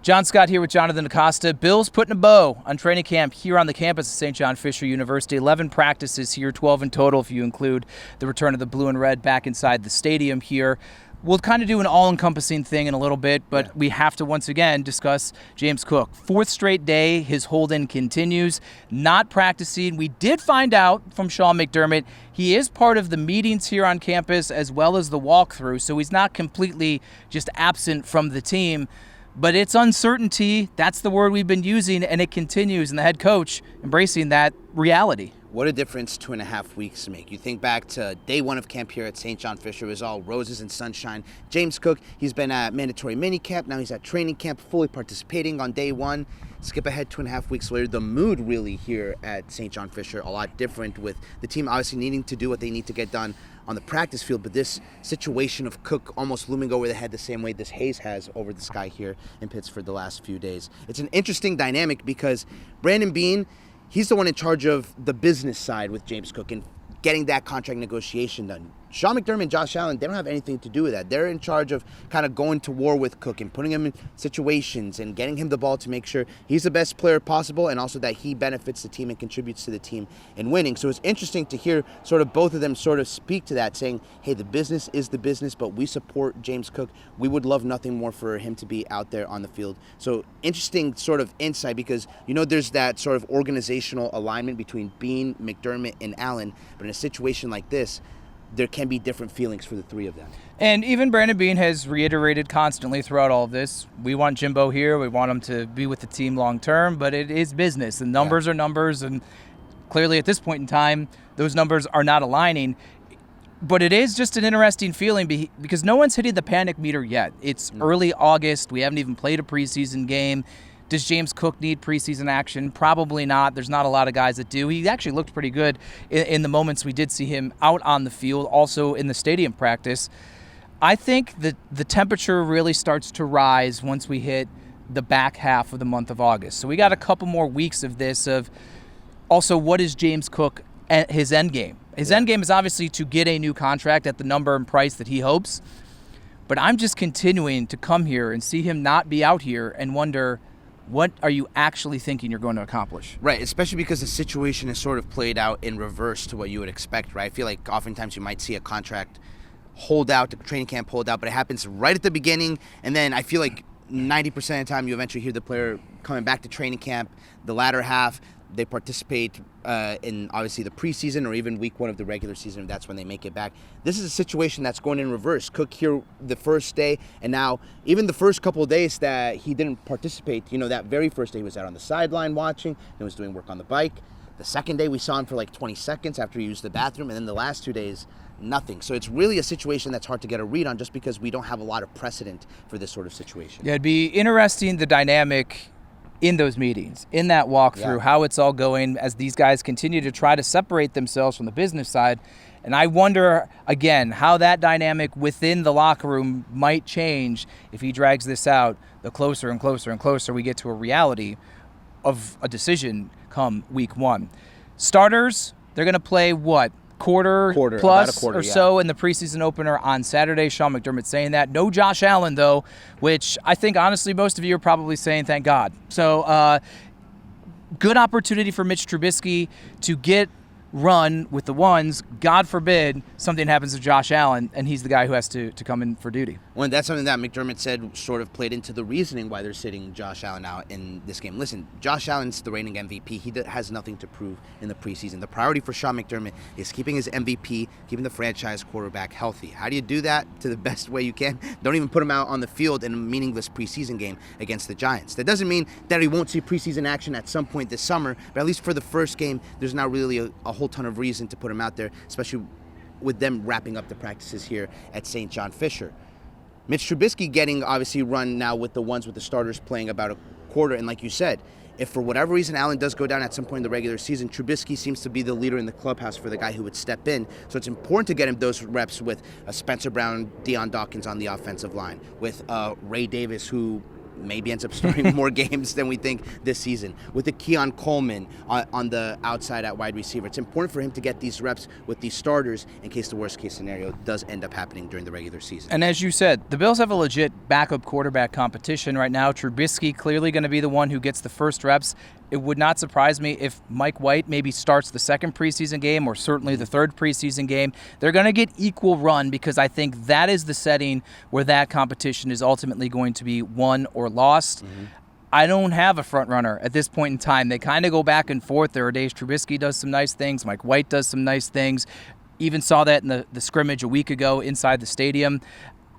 John Scott here with Jonathan Acosta. Bills putting a bow on training camp here on the campus of St. John Fisher University. 11 practices here, 12 in total if you include the return of the blue and red back inside the stadium here. We'll kind of do an all-encompassing thing in a little bit, but we have to once again discuss James Cook. Fourth straight day, his hold-in continues, not practicing. We did find out from Sean McDermott he is part of the meetings here on campus as well as the walkthrough, so he's not completely just absent from the team. But it's uncertainty. That's the word we've been using, and it continues, and the head coach embracing that reality. What a difference 2.5 weeks make. You think back to day one of camp here at St. John Fisher. It was all roses and sunshine. James Cook, he's been at mandatory minicamp. Now he's at training camp, fully participating on day one. Skip ahead 2.5 weeks later. The mood really here at St. John Fisher, a lot different, with the team obviously needing to do what they need to get done on the practice field, but this situation of Cook almost looming over the head the same way this haze has over the sky here in Pittsford the last few days. It's an interesting dynamic because Brandon Beane, he's the one in charge of the business side with James Cook and getting that contract negotiation done. Sean McDermott and Josh Allen, they don't have anything to do with that. They're in charge of kind of going to war with Cook and putting him in situations and getting him the ball to make sure he's the best player possible and also that he benefits the team and contributes to the team in winning. So it's interesting to hear sort of both of them sort of speak to that, saying, hey, the business is the business, but we support James Cook. We would love nothing more for him to be out there on the field. So interesting sort of insight because, you know, there's that sort of organizational alignment between Beane, McDermott, and Allen, but in a situation like this, there can be different feelings for the three of them. And even Brandon Beane has reiterated constantly throughout all of this, we want Jimbo here, we want him to be with the team long term, but it is business, and numbers are numbers, and clearly at this point in time, those numbers are not aligning. But it is just an interesting feeling because no one's hitting the panic meter yet. It's early August, we haven't even played a preseason game. Does James Cook need preseason action? Probably not. There's not a lot of guys that do. He actually looked pretty good in the moments we did see him out on the field, also in the stadium practice. I think that the temperature really starts to rise once we hit the back half of the month of August. So we got a couple more weeks of this of also what is James Cook at his end game? His end game is obviously to get a new contract at the number and price that he hopes. But I'm just continuing to come here and see him not be out here and wonder, what are you actually thinking you're going to accomplish? Right, especially because the situation is sort of played out in reverse to what you would expect, right? I feel like oftentimes you might see a contract holdout, a training camp holdout, but it happens right at the beginning, and then I feel like 90% of the time you eventually hear the player coming back to training camp, the latter half, they participate in obviously the preseason or even week one of the regular season, if that's when they make it back. This is a situation that's going in reverse. Cook here the first day, and now even the first couple of days that he didn't participate, you know, that very first day he was out on the sideline watching, he was doing work on the bike. The second day we saw him for like 20 seconds after he used the bathroom, and then the last 2 days, nothing. So it's really a situation that's hard to get a read on just because we don't have a lot of precedent for this sort of situation. Yeah, it'd be interesting, the dynamic in those meetings, in that walkthrough, how it's all going as these guys continue to try to separate themselves from the business side. And I wonder, again, how that dynamic within the locker room might change if he drags this out the closer and closer and closer we get to a reality of a decision come week one. Starters, they're going to play what? Quarter plus or so in the preseason opener on Saturday. Sean McDermott saying that. No Josh Allen, though, which I think, honestly, most of you are probably saying thank God. So good opportunity for Mitch Trubisky to get run with the ones. God forbid something happens to Josh Allen, and he's the guy who has to come in for duty. Well, that's something that McDermott said sort of played into the reasoning why they're sitting Josh Allen out in this game. Listen, Josh Allen's the reigning MVP. He has nothing to prove in the preseason. The priority for Sean McDermott is keeping his MVP, keeping the franchise quarterback healthy. How do you do that to the best way you can? Don't even put him out on the field in a meaningless preseason game against the Giants. That doesn't mean that he won't see preseason action at some point this summer, but at least for the first game, there's not really a whole ton of reason to put him out there, especially with them wrapping up the practices here at St. John Fisher. Mitch Trubisky getting obviously run now with the ones with the starters playing about a quarter, and like you said, if for whatever reason Allen does go down at some point in the regular season, Trubisky seems to be the leader in the clubhouse for the guy who would step in. So it's important to get him those reps with Spencer Brown, Deion Dawkins on the offensive line, with Ray Davis, who maybe ends up starting more games than we think this season. With the Keon Coleman on the outside at wide receiver, it's important for him to get these reps with these starters in case the worst case scenario does end up happening during the regular season. And as you said, the Bills have a legit backup quarterback competition right now. Trubisky clearly going to be the one who gets the first reps. It would not surprise me if Mike White maybe starts the second preseason game or certainly the third preseason game. They're going to get equal run because I think that is the setting where that competition is ultimately going to be won or lost. I don't have a front runner at this point in time. They kind of go back and forth. There are days Trubisky does some nice things. Mike White does some nice things. Even saw that in the scrimmage a week ago inside the stadium.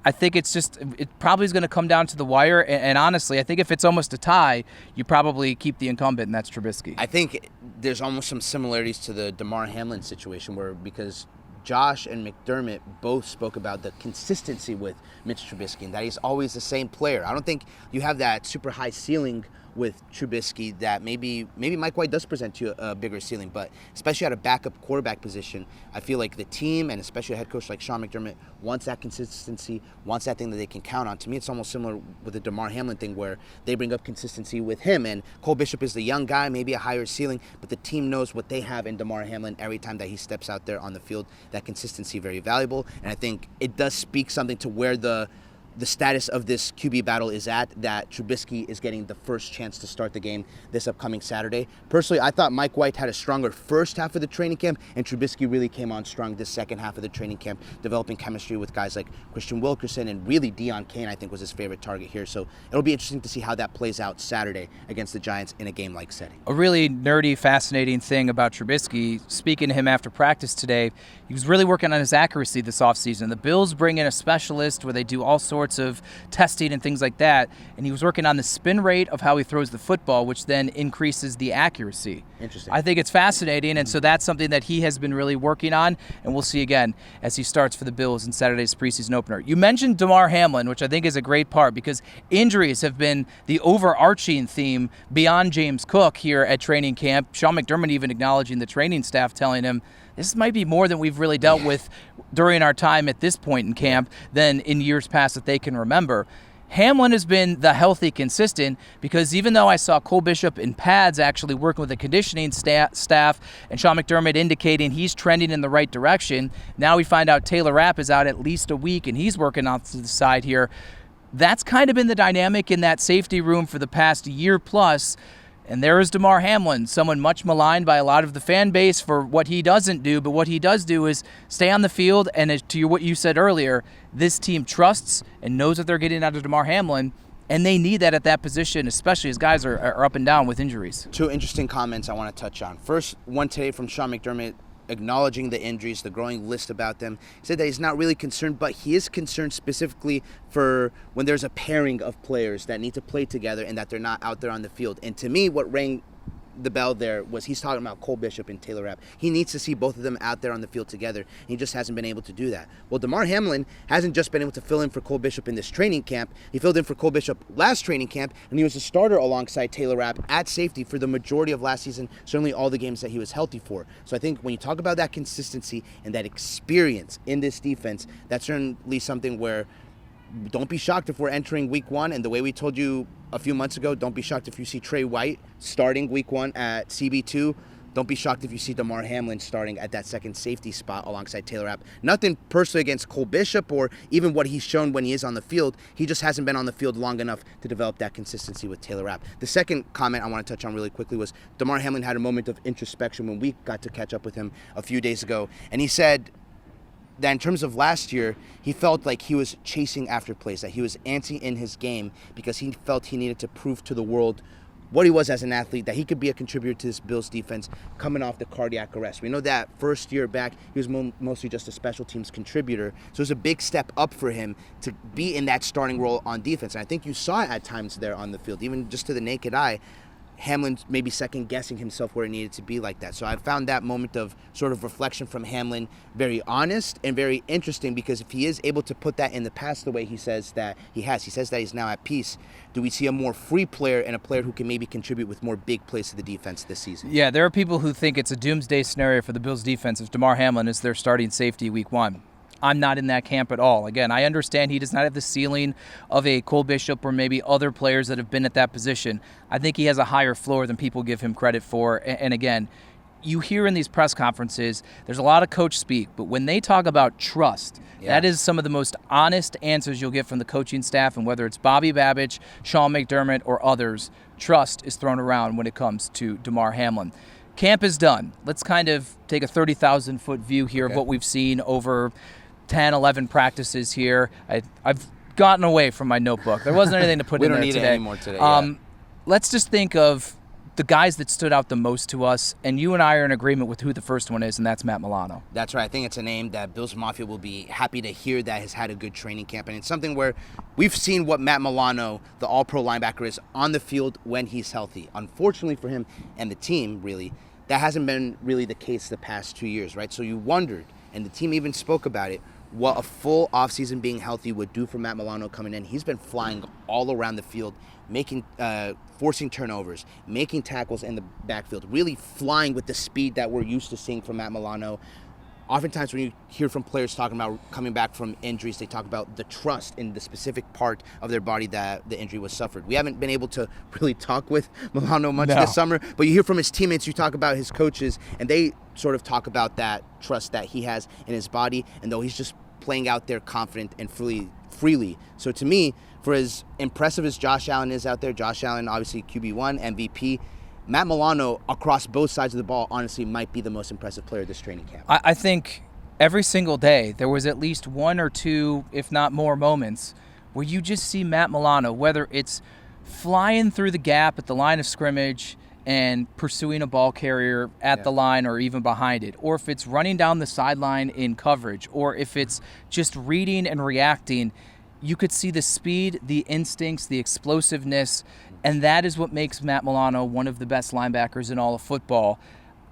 I think it probably is going to come down to the wire. And honestly, I think if it's almost a tie, you probably keep the incumbent, and that's Trubisky. I think there's almost some similarities to the Damar Hamlin situation because Josh and McDermott both spoke about the consistency with Mitch Trubisky and that he's always the same player. I don't think you have that super high ceiling with Trubisky that maybe Mike White does present you a bigger ceiling, but especially at a backup quarterback position, I feel like the team and especially a head coach like Sean McDermott wants that consistency, wants that thing that they can count on. To me, it's almost similar with the Damar Hamlin thing where they bring up consistency with him, and Cole Bishop is the young guy, maybe a higher ceiling, but the team knows what they have in Damar Hamlin every time that he steps out there on the field. That consistency very valuable, and I think it does speak something to where the status of this QB battle is at, that Trubisky is getting the first chance to start the game this upcoming Saturday. Personally, I thought Mike White had a stronger first half of the training camp, and Trubisky really came on strong this second half of the training camp, developing chemistry with guys like Christian Wilkerson, and really Deion Kane, I think, was his favorite target here. So it'll be interesting to see how that plays out Saturday against the Giants in a game-like setting. A really nerdy, fascinating thing about Trubisky, speaking to him after practice today, he was really working on his accuracy this offseason. The Bills bring in a specialist where they do all sorts of testing and things like that, and he was working on the spin rate of how he throws the football, which then increases the accuracy. Interesting. I think it's fascinating, and so that's something that he has been really working on, and we'll see again as he starts for the Bills in Saturday's preseason opener. You mentioned Damar Hamlin, which I think is a great part because injuries have been the overarching theme beyond James Cook here at training camp. Sean McDermott even acknowledging the training staff, telling him this might be more than we've really dealt with during our time at this point in camp than in years past that they can remember. Hamlin has been the healthy consistent because even though I saw Cole Bishop in pads actually working with the conditioning staff and Sean McDermott indicating he's trending in the right direction, now we find out Taylor Rapp is out at least a week and he's working off to the side here. That's kind of been the dynamic in that safety room for the past year plus. And there is Damar Hamlin, someone much maligned by a lot of the fan base for what he doesn't do, but what he does do is stay on the field, and to what you said earlier, this team trusts and knows what they're getting out of Damar Hamlin, and they need that at that position, especially as guys are up and down with injuries. Two interesting comments I want to touch on. First, one today from Sean McDermott, acknowledging the injuries, the growing list about them. He said that he's not really concerned, but he is concerned specifically for when there's a pairing of players that need to play together and that they're not out there on the field. And to me, what rang the bell there was he's talking about Cole Bishop and Taylor Rapp. He needs to see both of them out there on the field together. He just hasn't been able to do that. Well, Damar Hamlin hasn't just been able to fill in for Cole Bishop in this training camp. He filled in for Cole Bishop last training camp, and he was a starter alongside Taylor Rapp at safety for the majority of last season, certainly all the games that he was healthy for. So I think when you talk about that consistency and that experience in this defense, that's certainly something where don't be shocked if we're entering week one. And the way we told you a few months ago, don't be shocked if you see Trey White starting week one at CB2. Don't be shocked if you see Damar Hamlin starting at that second safety spot alongside Taylor Rapp. Nothing personally against Cole Bishop or even what he's shown when he is on the field. He just hasn't been on the field long enough to develop that consistency with Taylor Rapp. The second comment I want to touch on really quickly was Damar Hamlin had a moment of introspection when we got to catch up with him a few days ago. And he said that in terms of last year, he felt like he was chasing after plays, that he was antsy in his game because he felt he needed to prove to the world what he was as an athlete, that he could be a contributor to this Bills defense coming off the cardiac arrest. We know that first year back, he was mostly just a special teams contributor. So it was a big step up for him to be in that starting role on defense. And I think you saw it at times there on the field, even just to the naked eye. Hamlin maybe second-guessing himself where he needed to be like that. So I found that moment of sort of reflection from Hamlin very honest and very interesting, because if he is able to put that in the past the way he says that he says that he's now at peace, do we see a more free player and a player who can maybe contribute with more big plays to the defense this season? Yeah, there are people who think it's a doomsday scenario for the Bills defense if Damar Hamlin is their starting safety week one. I'm not in that camp at all. Again, I understand he does not have the ceiling of a Cole Bishop or maybe other players that have been at that position. I think he has a higher floor than people give him credit for. And again, you hear in these press conferences, there's a lot of coach speak, but when they talk about trust, that is some of the most honest answers you'll get from the coaching staff, and whether it's Bobby Babich, Sean McDermott, or others, trust is thrown around when it comes to Damar Hamlin. Camp is done. Let's kind of take a 30,000-foot view here of what we've seen over 10, 11 practices here. I've gotten away from my notebook. There wasn't anything to put in there today. We don't need it anymore today. Let's just think of the guys that stood out the most to us, and you and I are in agreement with who the first one is, and that's Matt Milano. That's right. I think it's a name that Bills Mafia will be happy to hear that has had a good training camp, and it's something where we've seen what Matt Milano, the all-pro linebacker, is on the field when he's healthy. Unfortunately for him and the team, really, that hasn't been really the case the past 2 years, right? So you wondered, and the team even spoke about it, what a full offseason being healthy would do for Matt Milano coming in. He's been flying all around the field, forcing turnovers, making tackles in the backfield, really flying with the speed that we're used to seeing from Matt Milano. Oftentimes when you hear from players talking about coming back from injuries, they talk about the trust in the specific part of their body that the injury was suffered. We haven't been able to really talk with Milano much this summer, but you hear from his teammates, you talk about his coaches, and they sort of talk about that trust that he has in his body, and though he's just playing out there confident and freely. So to me, for as impressive as Josh Allen is out there, Josh Allen obviously QB1, MVP, Matt Milano across both sides of the ball honestly might be the most impressive player this training camp. I think every single day there was at least one or two, if not more, moments where you just see Matt Milano, whether it's flying through the gap at the line of scrimmage and pursuing a ball carrier at the line or even behind it, or if it's running down the sideline in coverage, or if it's just reading and reacting, you could see the speed, the instincts, the explosiveness, and that is what makes Matt Milano one of the best linebackers in all of football.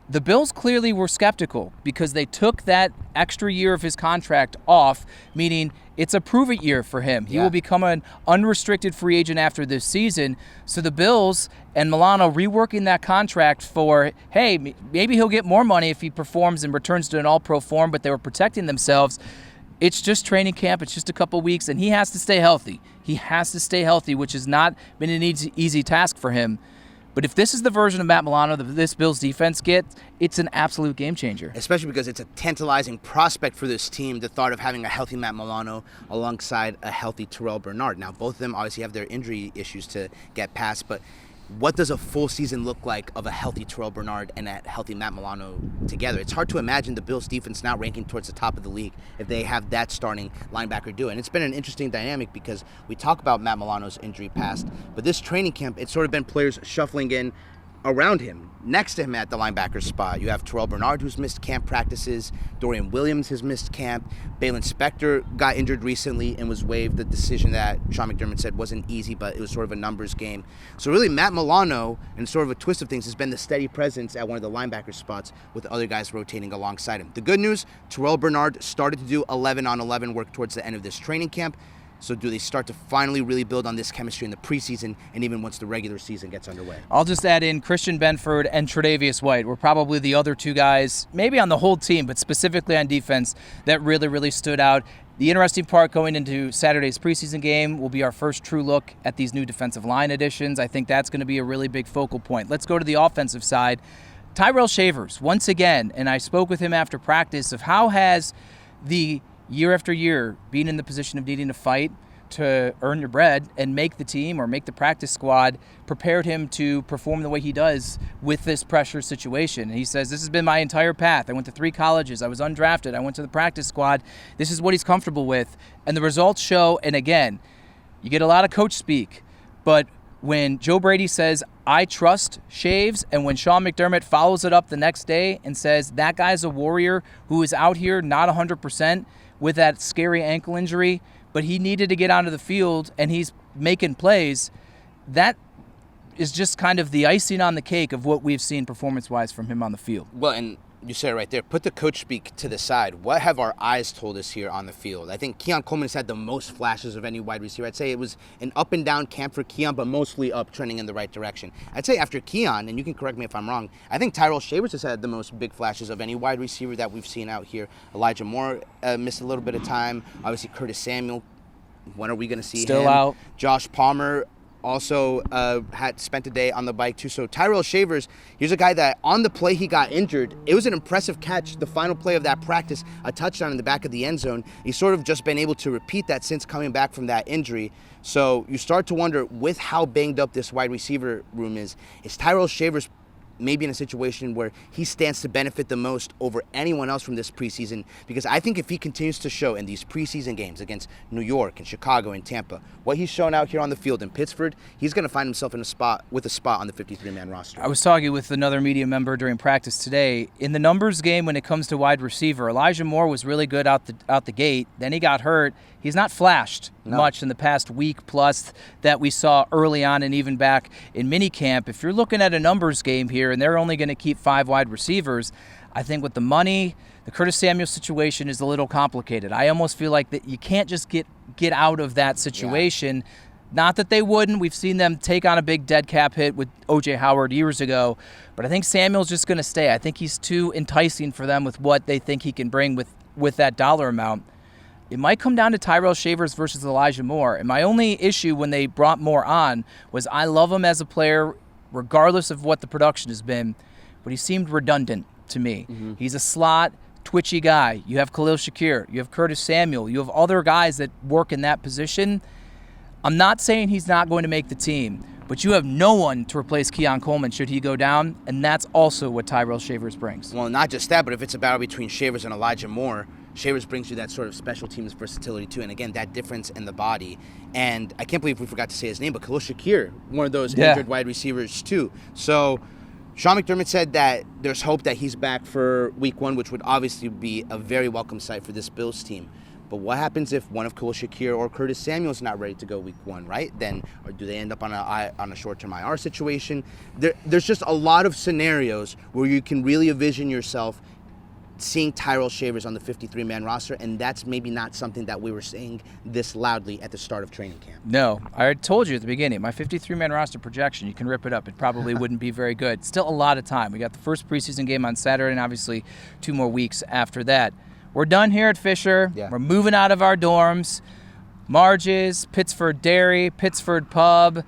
The Bills clearly were skeptical because they took that extra year of his contract off, meaning it's a prove-it year for him. He will become an unrestricted free agent after this season. So the Bills and Milano reworking that contract for, hey, maybe he'll get more money if he performs and returns to an all-pro form, but they were protecting themselves. It's just training camp. It's just a couple weeks, and he has to stay healthy. He has to stay healthy, which has not been an easy task for him. But if this is the version of Matt Milano that this Bills defense gets, it's an absolute game changer. Especially because it's a tantalizing prospect for this team, the thought of having a healthy Matt Milano alongside a healthy Terrell Bernard. Now, both of them obviously have their injury issues to get past, but what does a full season look like of a healthy Terrell Bernard and a healthy Matt Milano together? It's hard to imagine the Bills defense now ranking towards the top of the league if they have that starting linebacker do it. And it's been an interesting dynamic because we talk about Matt Milano's injury past, but this training camp, it's sort of been players shuffling in around him, next to him at the linebacker spot. You have Terrell Bernard, who's missed camp practices. Dorian Williams has missed camp. Balin Spector got injured recently and was waived. The decision that Sean McDermott said wasn't easy, but it was sort of a numbers game. So really, Matt Milano, and sort of a twist of things, has been the steady presence at one of the linebacker spots with other guys rotating alongside him. The good news, Terrell Bernard started to do 11-on-11 work towards the end of this training camp. So do they start to finally really build on this chemistry in the preseason and even once the regular season gets underway? I'll just add in Christian Benford and Tre'Davious White were probably the other two guys, maybe on the whole team, but specifically on defense, that really stood out. The interesting part going into Saturday's preseason game will be our first true look at these new defensive line additions. I think that's going to be a really big focal point. Let's go to the offensive side. Tyrell Shavers, once again, and I spoke with him after practice of how has the year after year, being in the position of needing to fight to earn your bread and make the team or make the practice squad prepared him to perform the way he does with this pressure situation. And he says, this has been my entire path. I went to 3 colleges. I was undrafted. I went to the practice squad. This is what he's comfortable with. And the results show, and again, you get a lot of coach speak, but when Joe Brady says, I trust Shaves, and when Sean McDermott follows it up the next day and says, that guy's a warrior who is out here not 100%, with that scary ankle injury, but he needed to get onto the field and he's making plays, that is just kind of the icing on the cake of what we've seen performance-wise from him on the field. Well, and you said it right there. Put the coach speak to the side. What have our eyes told us here on the field? I think Keon Coleman has had the most flashes of any wide receiver. I'd say it was an up and down camp for Keon, but mostly up, trending in the right direction. I'd say after Keon, and you can correct me if I'm wrong, I think Tyrell Shavers has had the most big flashes of any wide receiver that we've seen out here. Elijah Moore missed a little bit of time. Obviously, Curtis Samuel. When are we going to see him? Still out. Josh Palmer also had spent a day on the bike too. So Tyrell Shavers, here's a guy that on the play he got injured. It was an impressive catch, the final play of that practice, a touchdown in the back of the end zone. He's sort of just been able to repeat that since coming back from that injury. So you start to wonder, with how banged up this wide receiver room is Tyrell Shavers maybe in a situation where he stands to benefit the most over anyone else from this preseason? Because I think if he continues to show in these preseason games against New York and Chicago and Tampa, what he's shown out here on the field in Pittsford, he's going to find himself in a spot on the 53-man roster. I was talking with another media member during practice today. In the numbers game when it comes to wide receiver, Elijah Moore was really good out the gate. Then he got hurt. He's not flashed much in the past week plus that we saw early on and even back in minicamp. If you're looking at a numbers game here and they're only going to keep 5 wide receivers, I think with the money, the Curtis Samuel situation is a little complicated. I almost feel like that you can't just get out of that situation. Yeah. Not that they wouldn't. We've seen them take on a big dead cap hit with O.J. Howard years ago. But I think Samuel's just going to stay. I think he's too enticing for them with what they think he can bring with that dollar amount. It might come down to Tyrell Shavers versus Elijah Moore. And my only issue when they brought Moore on was I love him as a player, regardless of what the production has been, but he seemed redundant to me. Mm-hmm. He's a slot, twitchy guy. You have Khalil Shakir. You have Curtis Samuel. You have other guys that work in that position. I'm not saying he's not going to make the team, but you have no one to replace Keon Coleman should he go down, and that's also what Tyrell Shavers brings. Well, not just that, but if it's a battle between Shavers and Elijah Moore, Shavers brings you that sort of special teams versatility too, and again, that difference in the body. And I can't believe we forgot to say his name, but Khalil Shakir, one of those injured wide receivers too. So Sean McDermott said that there's hope that he's back for week 1, which would obviously be a very welcome sight for this Bills team. But what happens if one of Khalil Shakir or Curtis Samuel's not ready to go week 1, right? Then, or do they end up on a short-term IR situation? There's just a lot of scenarios where you can really envision yourself seeing Tyrell Shavers on the 53-man roster, and that's maybe not something that we were saying this loudly at the start of training camp. No, I told you at the beginning, my 53-man roster projection, you can rip it up. It probably wouldn't be very good. Still a lot of time. We got the first preseason game on Saturday and obviously 2 more weeks after that. We're done here at Fisher. Yeah. We're moving out of our dorms. Marge's, Pittsford Dairy, Pittsford Pub,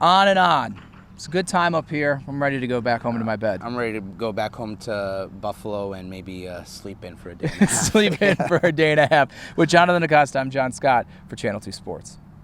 on and on. It's a good time up here. I'm ready to go back home to my bed. I'm ready to go back home to Buffalo and maybe sleep in for a day. Sleep in for a day and a half. With Jonathan Acosta, I'm John Scott for Channel 2 Sports.